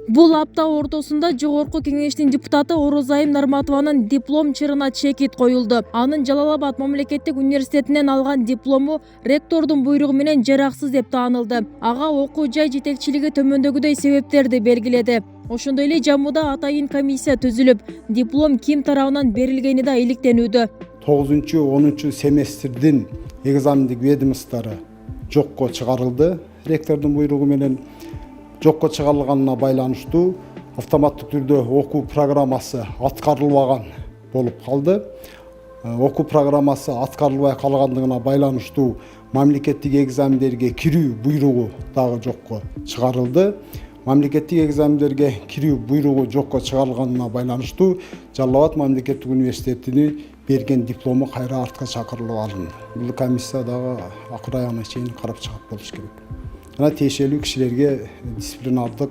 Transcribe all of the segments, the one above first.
Бул апта ортосунда Жогорку Кеңештин депутаты Орозайым Нарматованын диплом чырына чекит коюлду. Анын Жалал-Абад мамлекеттик университетинен алган диплому ректордун буйругу менен жараксыз деп таанылды. Ага окуу жай жетекчилиги төмөндөгүдөй себептерди белгиледи. Ошондой эле Жамбылда атайын комиссия түзүлүп, диплом ким тарабынан берилгени да иликтенүүдө. 9-10 семестрдин экзамендик ведомостолору жокко чыгарылды. Ректордун буйругу менен жокко чыгарылганына байланыштуу автоматтык түрдө окуу программасы аткарылбаган болуп калды. Окуу программасы аткарылбай калгандыгына байланыштуу мамлекеттик экзамендерге кирүү буйругу дагы жокко чыгарылды. Мамлекеттик экзамендерге кирүү буйругу жокко чыгарылганына байланыштуу Жалал-Абад мамлекеттик университетини берген диплому кайра артка чакырылып алынды. Бул комиссия дагы акыр аягына чейин карап чыгат болуш керек. Жана тиешелүү кишилерге дисциплинардык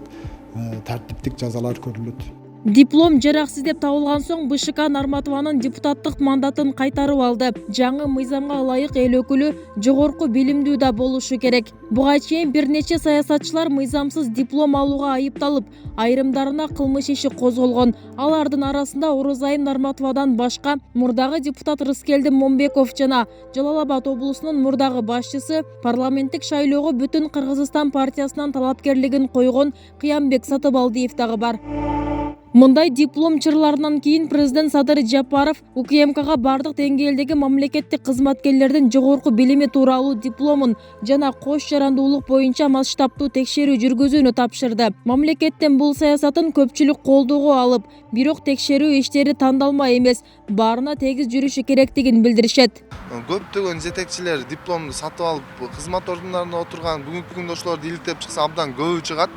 тартиптик жазалар көрүлөт. Диплом жараксыз деп табылган соң БШК Нарматованын депутаттык мандатын кайтарып алды. Жаңы мыйзамга ылайык эл өкүлү жогорку билимдүү да болушу керек. Буга чейин бир нече саясатчылар мыйзамсыз диплом алууга айыпталып, айрымдарына кылмыш иши козголгон. Алардын арасында Орозайым Нарматовадан башка мурдагы депутат Рыскелди Момбеков жана Жалал-Абад облусунун мурдагы башчысы парламенттик шайлоого Бүтүн Кыргызстан партиясынан талапкерлигин койгон Кыямбек Сатыбалдиев дагы бар. Мындай диплом чырларынан кийин президент Садыр Жапаров УКМКга бардык деңгээлдеги мамлекеттик кызматкерлердин жогорку билими тууралуу дипломун жана кош жарандуулук боюнча масштабтуу текшерүү жүргүзүүнү тапшырды. Мамлекеттин бул саясатын көпчүлүк колдоого алып, бирок текшерүү иштери тандалма эмес, баарына тегиз жүрүшү керектигин билдиришет. Көптөгөн жетекчилер дипломду сатып алып кызмат ордундарында отурган бүгүнкү күндө ошолорду иликтеп чыкса абдан көбү чыгат.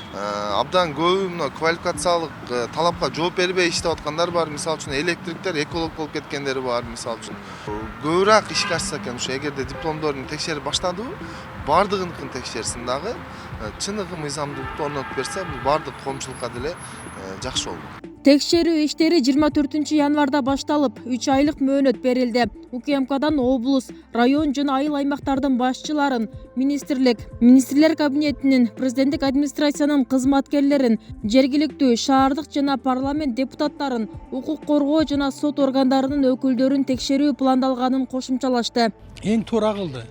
Абдан көбү квалификациялык талапка жооп бербей иштеп аткандар бар. Мисалы үчүн электриктер, эколог болуп кеткендери бар. Мисалы үчүн көбүрөөк ишке ашса экен, ошо эгерде дипломдорун текшерип баштадыбы, бардыгын текшерсин дагы, чыныгы мыйзамдуулукту орнотуп берсе, бул бардык коомчулукка деле жакшы болот. Текшерүү иштери 24 январда башталып, 3 айлык мөөнөт берилди. УКМКдан облус, район жана айыл аймактардын башчыларын, министрлер кабинетинин, президенттик администрациянын кызматкерлерин, жергиликтүү, шаардык жана парламент депутаттарын, укук коргоо жана сот органдарынын өкүлдөрүн текшерүү пландалганын кошумчалашты. Эң туура кылды.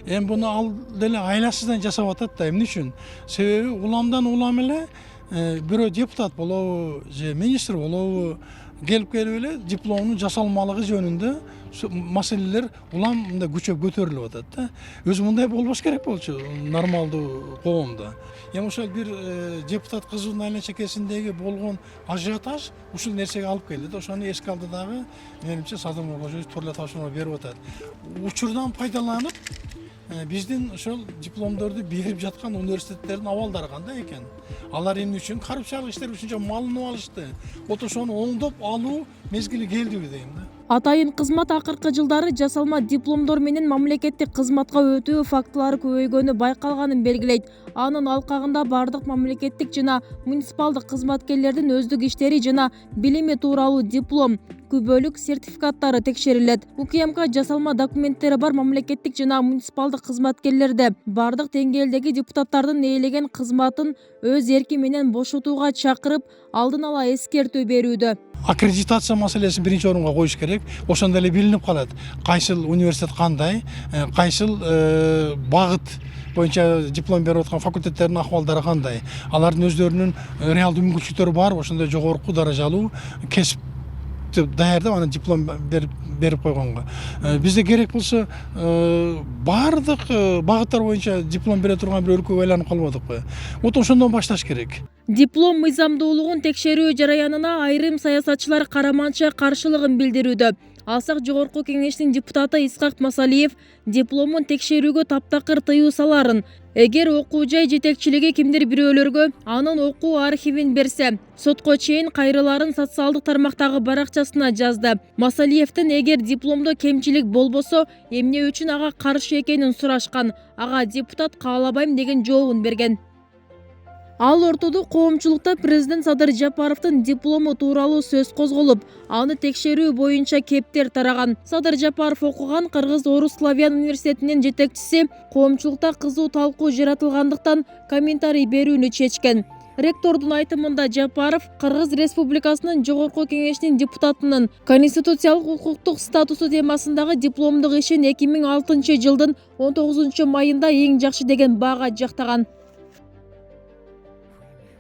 Эми буну ал деле айласыздан жасап атат да. Эмне үчүн? Себеби уламдан улам эле бирөө депутат болобу, же министр болобу келип эле дипломдун жасалмалыгы жөнүндө маселелер улам мындай күчөп көтөрүлүп атат да. Өзү мындай болбош керек болчу нормалдуу коомдо. Эми ошол бир депутат кызынын айла чекесиндеги болгон ажиотаж ушул нерсеге алып келди да. Ошону эске алды дагы, менимче Садыр Кожоев туура тапшырма берип атат. Учурдан пайдаланып биздин ошол дипломдорду берип жаткан университеттердин абалдары кандай экен? Алар эмне үчүн карапчылык иштер үчүн малынып алышты? Ошону оңдоп алуу мезгили келди дейм да. Атайын кызмат акыркы жылдары жасалма дипломдор менен мамлекеттик кызматка өтүү фактылары көбөйгөнү байкалганын белгилейт. Анын алкагында бардык мамлекеттик жана муниципалдык кызматкерлердин өздүк иштери жана билими тууралуу диплом, күбөлүк сертификаттары текшерилет. УКМК жасалма документтери бар мамлекеттик жана муниципалдык кызматкерлерди бардык деңгээлдеги депутаттардын ээлеген кызматын өз эрки менен бошотууга чакырып, алдын ала эскертүү берүүдө. Аккредитация маселесин биринчи орунга коюш керек. Ошондо эле билинип калат. Кайсыл университет кандай, кайсыл багыт боюнча диплом берип аткан факультеттердин акыбалдары кандай. Алардын өздөрүнүн реалдуу мүмкүнчүлүктөрү бар, ошондой жогорку даражалуу кесип даярдап анан диплом берип койгонго. Бизде керек болсо бардык багыттар боюнча диплом бере турган бир өлкөгө айланып калбадыкпы? Вот ошондон башташ керек. Диплом мыйзамдуулугун текшерүү жараянына айрым саясатчылар караманча каршылыгын билдирүүдө. Алсак Жогорку Кеңештин депутаты Исхак Масалиев дипломун текшерүүгө таптакыр тыюу саларын, эгер окуу жай жетекчилиги кимдир бирөөлөргө анын окуу архивин берсе, сотко чейин кайрыларын социалдык тармактагы баракчасына жазды. Масалиевдин эгер дипломдо кемчилик болбосо, эмне үчүн ага каршы экенин сурашкан. Ага депутат каалабайм деген жообун берген. Ал ортодо коомчулукта президент Садыр Жапаровдун диплому тууралуу сөз козголуп, аны текшерүү боюнча кептер тараган. Садыр Жапаров окуган Кыргыз-Орус Славян университетинин жетекчиси коомчулукта кызуу талкуу жаратылгандыктан комментарий берүүнү чечкен. Ректордун айтымында Жапаров Кыргыз Республикасынын Жогорку Кеңешинин депутатынын конституциялык укуктук статусу темасындагы дипломдук ишин 2006 жылдын 19 майында эң жакшы деген баага жактаган.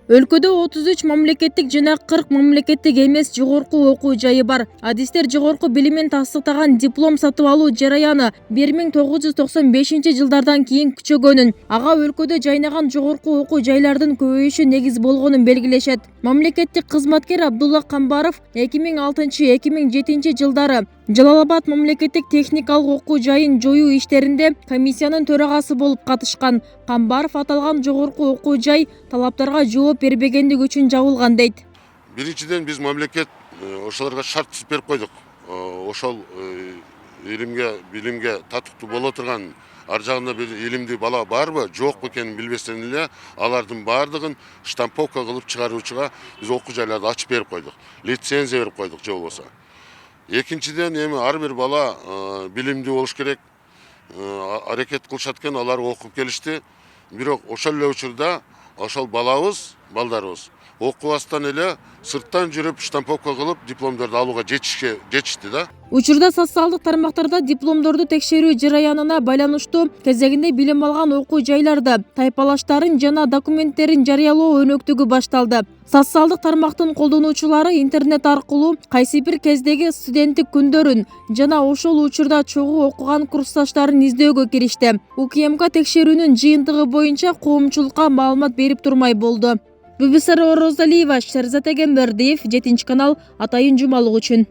Өлкөдө 33 мамлекеттик жана 40 мамлекеттик эмес жогорку окуу жайы бар. Адистер жогорку билимин тастыктаган диплом сатып алуу жараяны 1995 жылдардан кийин күчөгөнүн, ага өлкөдө жайнаган жогорку окуу жайлардын көбөйүшү негиз болгонун белгилешет. Мамлекеттик кызматкер Абдулла Камбаров 2006-2007 жылдары Жалалабад мамлекеттик техникалык окуу жайын жоюу иштеринде комиссиянын төрагасы болуп катышкан. Камбаров аталган жогорку окуу жай талаптарга жооп бербегендик үчүн жабылган дейт. Биринчиден биз мамлекет ошолорго шарт түзүп берип койдук. Ошол илимге, билимге татыктуу боло турган ар жагында бир илимдүү бала барбы, жокпу экенин билбестен эле алардын баардыгын штамповка кылып чыгаруучуга биз окуу жайларды ачып берип койдук. Лицензия берип койдук же болбосо. Экинчиден эми ар бир бала билимдүү болуш керек. Аракет кылышат экен, алар окуп келишти. Бирок ошол эле учурда ошол балдарыбыз окубастан эле сырттан жүрүп штамповка кылып дипломдорду алууга жетишти да. Учурда социалдык тармактарда дипломдорду текшерүү жараянына байланыштуу кезегинде билим алган окуу жайларды, тайпалаштарын жана документтерин жарыялоо өнөктүгү башталды. Социалдык тармактын колдонуучулары интернет аркылуу кайсы бир кездеги студенттик күндөрүн жана ошол учурда чогуу окуган курсташтарын издөөгө киришти. УКМК текшерүүнүн жыйынтыгы боюнча коомчулукка маалымат берип турмай болду. Бүбүсара Орозалиева, Шерзат Эгембердиев, 7 канал, Атайын жумалык үчүн.